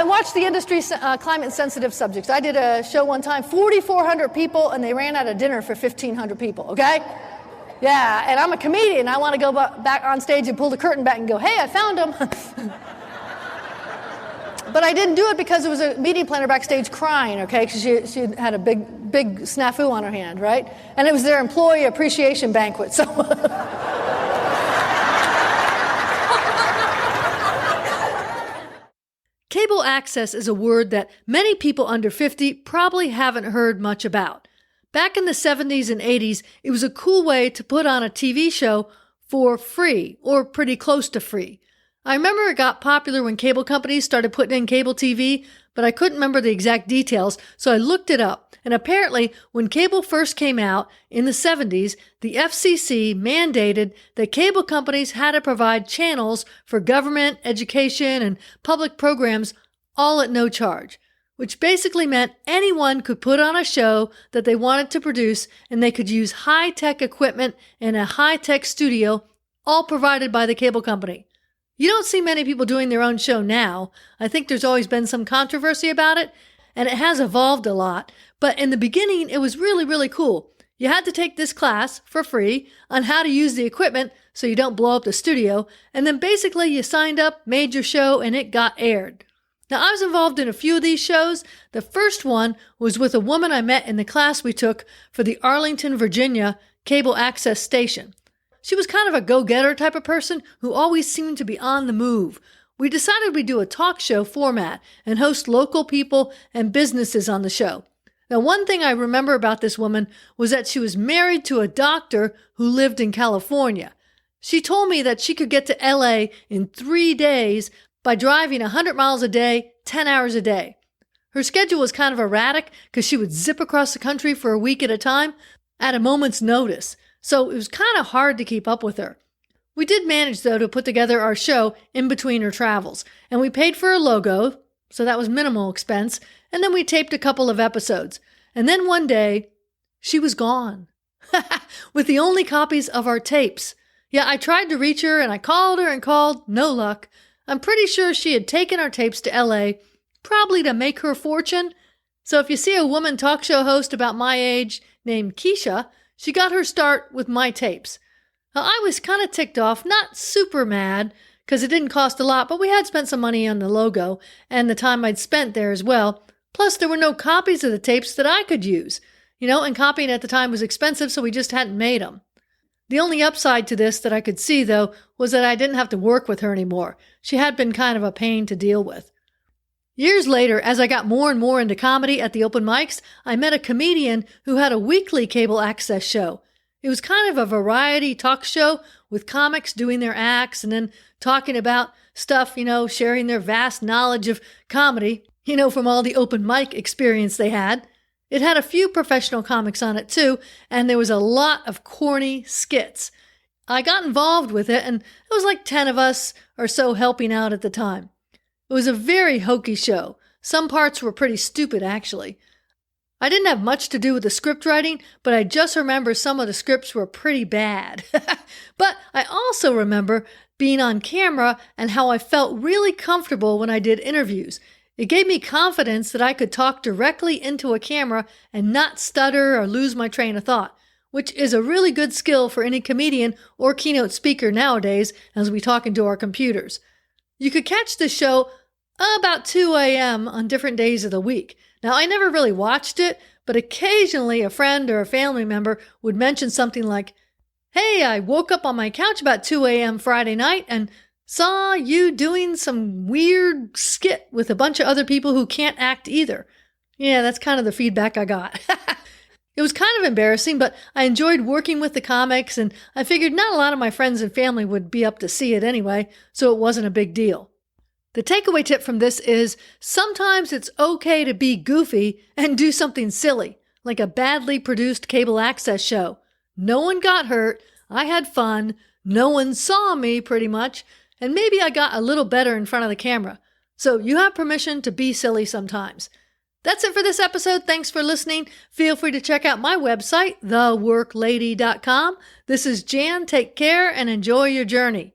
I watched the industry climate-sensitive subjects. I did a show one time, 4,400 people, and they ran out of dinner for 1,500 people, okay? Yeah, and I'm a comedian. I want to go back on stage and pull the curtain back and go, hey, I found them. But I didn't do it because there was a meeting planner backstage crying, okay, because she had a big snafu on her hand, right? And it was their employee appreciation banquet, so... Cable access is a word that many people under 50 probably haven't heard much about. Back in the 70s and 80s, it was a cool way to put on a TV show for free, or pretty close to free. I remember it got popular when cable companies started putting in cable TV, but I couldn't remember the exact details, so I looked it up. And apparently, when cable first came out in the 70s, the FCC mandated that cable companies had to provide channels for government, education, and public programs all at no charge, which basically meant anyone could put on a show that they wanted to produce, and they could use high-tech equipment in a high-tech studio, all provided by the cable company. You don't see many people doing their own show now. I think there's always been some controversy about it, and it has evolved a lot. But in the beginning, it was really, really cool. You had to take this class for free on how to use the equipment so you don't blow up the studio, and then basically you signed up, made your show, and it got aired. Now, I was involved in a few of these shows. The first one was with a woman I met in the class we took for the Arlington, Virginia cable access station. She was kind of a go-getter type of person who always seemed to be on the move. We decided we'd do a talk show format and host local people and businesses on the show. Now, one thing I remember about this woman was that she was married to a doctor who lived in California. She told me that she could get to LA in 3 days by driving 100 miles a day, 10 hours a day. Her schedule was kind of erratic because she would zip across the country for a week at a time at a moment's notice. So it was kind of hard to keep up with her. We did manage, though, to put together our show in between her travels, and we paid for a logo, so that was minimal expense, and then we taped a couple of episodes. And then one day, she was gone, with the only copies of our tapes. Yeah, I tried to reach her, and I called her and called, no luck. I'm pretty sure she had taken our tapes to LA, probably to make her fortune. So if you see a woman talk show host about my age named Keisha, she got her start with my tapes. Now, I was kind of ticked off, not super mad, because it didn't cost a lot, but we had spent some money on the logo and the time I'd spent there as well. Plus, there were no copies of the tapes that I could use. And copying at the time was expensive, so we just hadn't made them. The only upside to this that I could see, though, was that I didn't have to work with her anymore. She had been kind of a pain to deal with. Years later, as I got more and more into comedy at the open mics, I met a comedian who had a weekly cable access show. It was kind of a variety talk show with comics doing their acts and then talking about stuff, sharing their vast knowledge of comedy, from all the open mic experience they had. It had a few professional comics on it too, and there was a lot of corny skits. I got involved with it, and it was like 10 of us or so helping out at the time. It was a very hokey show. Some parts were pretty stupid, actually. I didn't have much to do with the script writing, but I just remember some of the scripts were pretty bad. But I also remember being on camera and how I felt really comfortable when I did interviews. It gave me confidence that I could talk directly into a camera and not stutter or lose my train of thought, which is a really good skill for any comedian or keynote speaker nowadays as we talk into our computers. You could catch the show about 2 a.m. on different days of the week. Now, I never really watched it, but occasionally a friend or a family member would mention something like, hey, I woke up on my couch about 2 a.m. Friday night and saw you doing some weird skit with a bunch of other people who can't act either. Yeah, that's kind of the feedback I got. It was kind of embarrassing, but I enjoyed working with the comics, and I figured not a lot of my friends and family would be up to see it anyway, so it wasn't a big deal. The takeaway tip from this is sometimes it's okay to be goofy and do something silly, like a badly produced cable access show. No one got hurt, I had fun, no one saw me pretty much, and maybe I got a little better in front of the camera. So you have permission to be silly sometimes. That's it for this episode. Thanks for listening. Feel free to check out my website, theworklady.com. This is Jan. Take care and enjoy your journey.